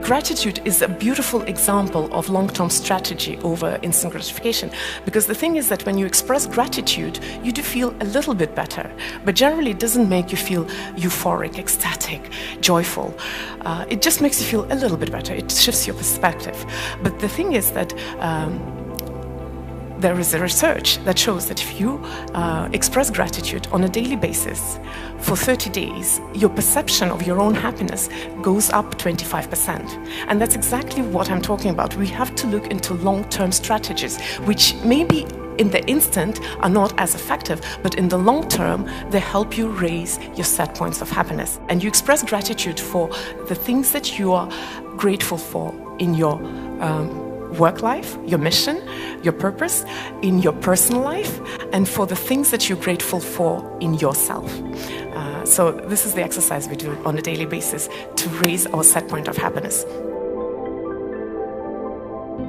gratitude is a beautiful example of long-term strategy over instant gratification, because the thing is that when you express gratitude, you do feel a little bit better, but generally it doesn't make you feel euphoric, ecstatic, joyful. It just makes you feel a little bit better. It shifts your perspective. But the thing is that there is a research that shows that if you express gratitude on a daily basis for 30 days, your perception of your own happiness goes up 25%. And that's exactly what I'm talking about. We have to look into long-term strategies, which maybe in the instant are not as effective, but in the long term, they help you raise your set points of happiness. And you express gratitude for the things that you are grateful for in your work life, your mission, your purpose, in your personal life, and for the things that you're grateful for in yourself. So this is the exercise we do on a daily basis to raise our set point of happiness.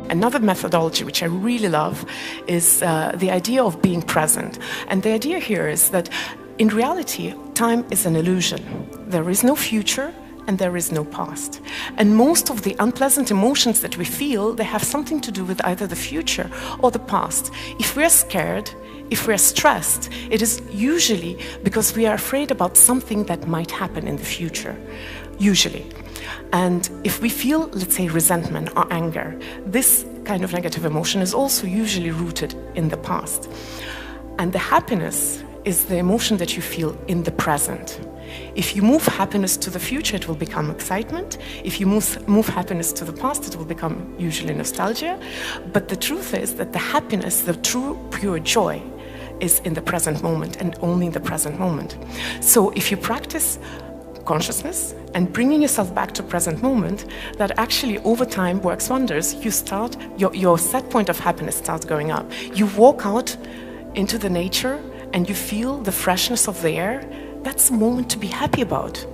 Another methodology which I really love is the idea of being present. And the idea here is that in reality, time is an illusion. There is no future, and there is no past. And most of the unpleasant emotions that we feel, they have something to do with either the future or the past. If we're scared, if we're stressed, it is usually because we are afraid about something that might happen in the future, usually. And if we feel, let's say, resentment or anger, this kind of negative emotion is also usually rooted in the past. And the happiness is the emotion that you feel in the present. If you move happiness to the future, it will become excitement. If you move happiness to the past, it will become usually nostalgia. But the truth is that the happiness, the true pure joy, is in the present moment and only in the present moment. So if you practice consciousness and bringing yourself back to present moment, that actually over time works wonders. You start, your set point of happiness starts going up. You walk out into the nature and you feel the freshness of the air. That's a moment to be happy about.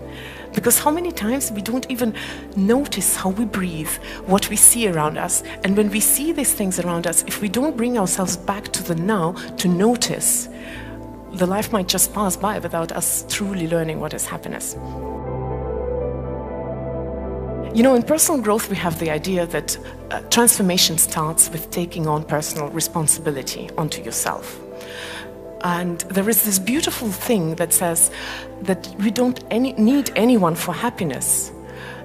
Because how many times we don't even notice how we breathe, what we see around us. And when we see these things around us, if we don't bring ourselves back to the now to notice, the life might just pass by without us truly learning what is happiness. You know, in personal growth, we have the idea that transformation starts with taking on personal responsibility onto yourself. And there is this beautiful thing that says that we don't need anyone for happiness.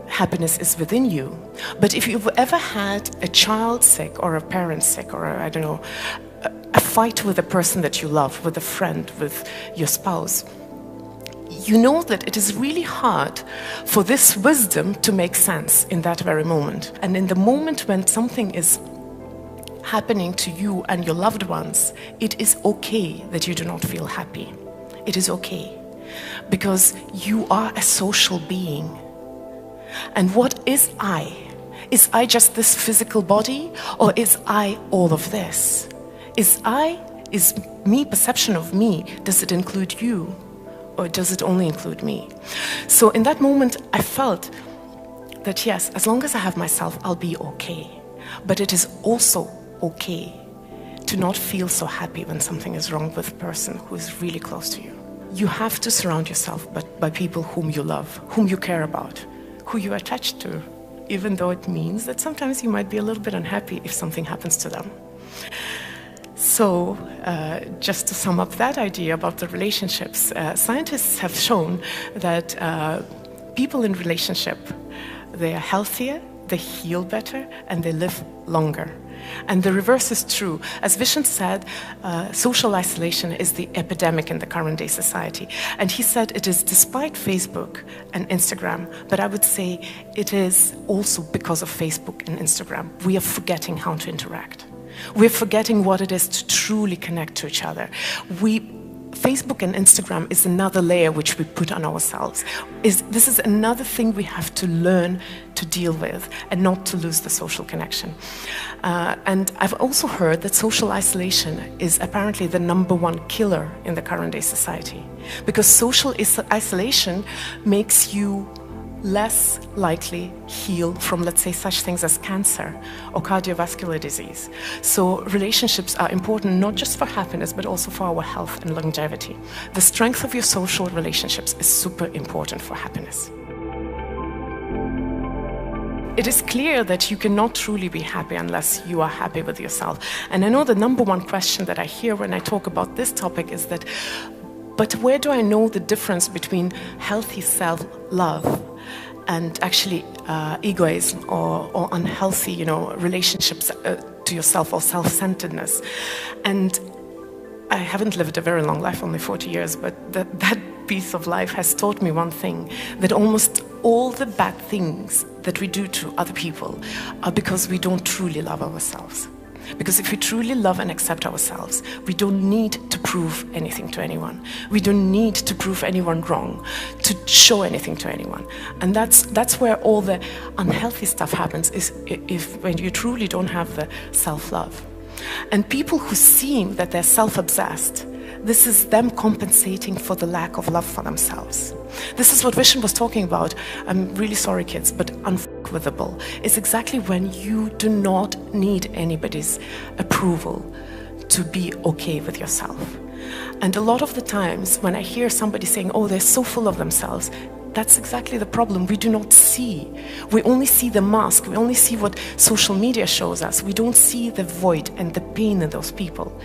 Happiness is within you. But if you've ever had a child sick or a parent sick or a fight with a person that you love, with a friend, with your spouse, you know that it is really hard for this wisdom to make sense in that very moment. And in the moment when something is happening to you and your loved ones, it is okay that you do not feel happy. It is okay. Because you are a social being. And what is I? Is I just this physical body, or is I all of this? Is me perception of me, does it include you? Or does it only include me? So in that moment, I felt that yes, as long as I have myself, I'll be okay. But it is also okay to not feel so happy when something is wrong with a person who is really close to you. You have to surround yourself by people whom you love, whom you care about, who you are attached to, even though it means that sometimes you might be a little bit unhappy if something happens to them. So, just to sum up that idea about the relationships, scientists have shown that people in relationship, they are healthier, they heal better, and they live longer. And the reverse is true. As Vishen said, social isolation is the epidemic in the current day society. And he said it is despite Facebook and Instagram, but I would say it is also because of Facebook and Instagram. We are forgetting how to interact. We're forgetting what it is to truly connect to each other. Facebook and Instagram is another layer which we put on ourselves. This is another thing we have to learn to deal with and not to lose the social connection. And I've also heard that social isolation is apparently the #1 killer in the current day society. Because social isolation makes you less likely heal from, let's say, such things as cancer or cardiovascular disease. So relationships are important not just for happiness, but also for our health and longevity. The strength of your social relationships is super important for happiness. it is clear that you cannot truly be happy unless you are happy with yourself. And I know the number one question that I hear when I talk about this topic is that, but where do I know the difference between healthy self-love and actually egoism or unhealthy, relationships to yourself or self-centeredness? And I haven't lived a very long life, only 40 years, but that piece of life has taught me one thing, that almost all the bad things that we do to other people are because we don't truly love ourselves. Because if we truly love and accept ourselves, we don't need to prove anything to anyone. We don't need to prove anyone wrong, to show anything to anyone. And that's where all the unhealthy stuff happens, is when you truly don't have the self-love. And people who seem that they're self-obsessed, this is them compensating for the lack of love for themselves. This is what Vishen was talking about. I'm really sorry, kids, but unfuckwithable is exactly when you do not need anybody's approval to be okay with yourself. And a lot of the times when I hear somebody saying, oh, they're so full of themselves, that's exactly the problem. We do not see. We only see the mask. We only see what social media shows us. We don't see the void and the pain in those people.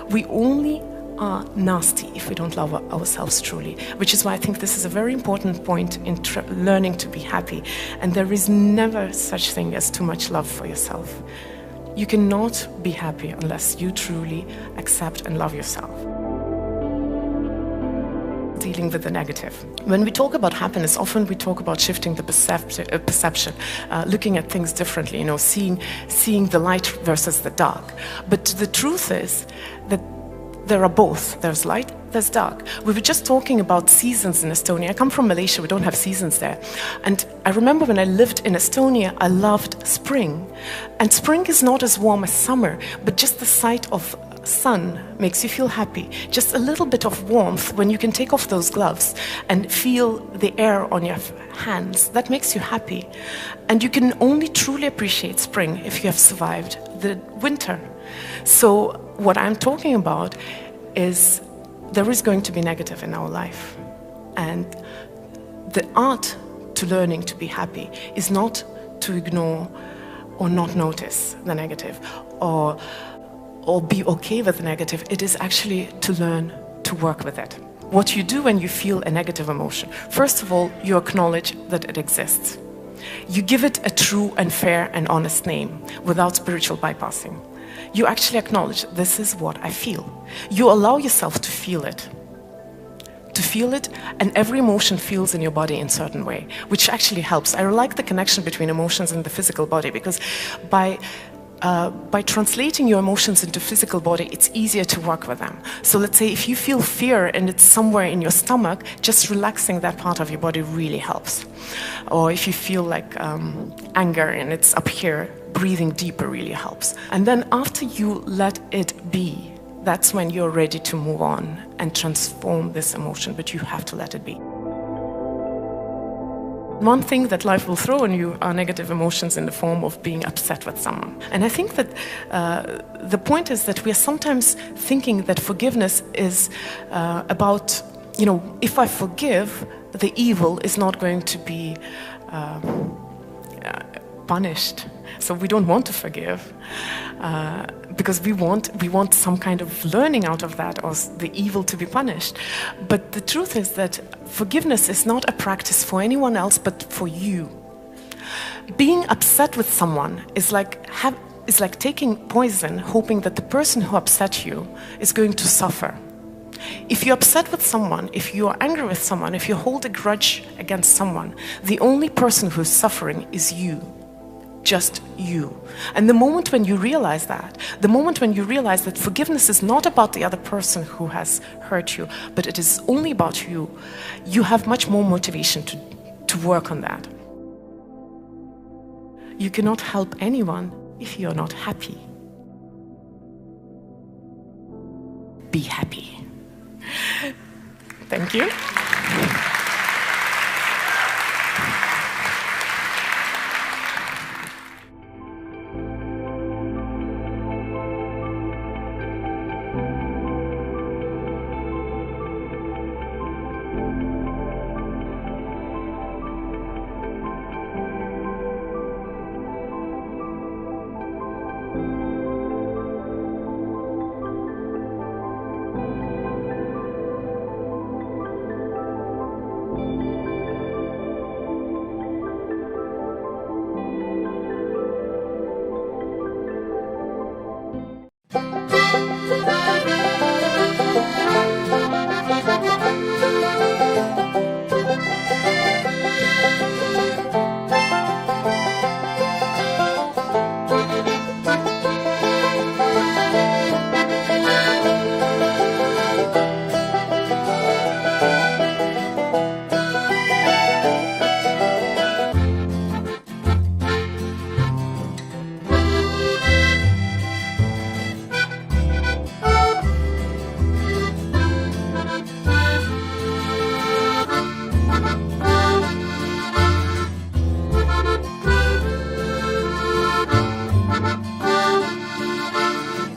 We only are nasty if we don't love ourselves truly, which is why I think this is a very important point in learning to be happy. And there is never such thing as too much love for yourself. You cannot be happy unless you truly accept and love yourself. Dealing with the negative. When we talk about happiness, often we talk about shifting the perception, looking at things differently, seeing the light versus the dark. But the truth is that there are both. There's light, there's dark. We were just talking about seasons in Estonia. I come from Malaysia, we don't have seasons there. And I remember when I lived in Estonia, I loved spring. And spring is not as warm as summer, but just the sight of sun makes you feel happy. Just a little bit of warmth when you can take off those gloves and feel the air on your hands, that makes you happy. And you can only truly appreciate spring if you have survived the winter. So what I'm talking about is there is going to be negative in our life. And the art to learning to be happy is not to ignore or not notice the negative or be okay with the negative. It is actually to learn to work with it. What you do when you feel a negative emotion, first of all, you acknowledge that it exists. You give it a true and fair and honest name without spiritual bypassing. You actually acknowledge, this is what I feel. You allow yourself to feel it. To feel it, and every emotion feels in your body in a certain way, which actually helps. I like the connection between emotions and the physical body, because by translating your emotions into physical body, it's easier to work with them. So let's say if you feel fear and it's somewhere in your stomach, just relaxing that part of your body really helps. Or if you feel like anger and it's up here, breathing deeper really helps. And then after you let it be, that's when you're ready to move on and transform this emotion, but you have to let it be. One thing that life will throw on you are negative emotions in the form of being upset with someone. And I think that the point is that we are sometimes thinking that forgiveness is about, if I forgive, the evil is not going to be punished. So we don't want to forgive because we want some kind of learning out of that, or the evil to be punished. But the truth is that forgiveness is not a practice for anyone else but for you. Being upset with someone is like taking poison, hoping that the person who upset you is going to suffer. If you're upset with someone, if you are angry with someone, if you hold a grudge against someone, the only person who's suffering is you. Just you. And the moment when you realize that, the moment when you realize that forgiveness is not about the other person who has hurt you, but it is only about you, you have much more motivation to work on that. You cannot help anyone if you're not happy. Be happy. Thank you.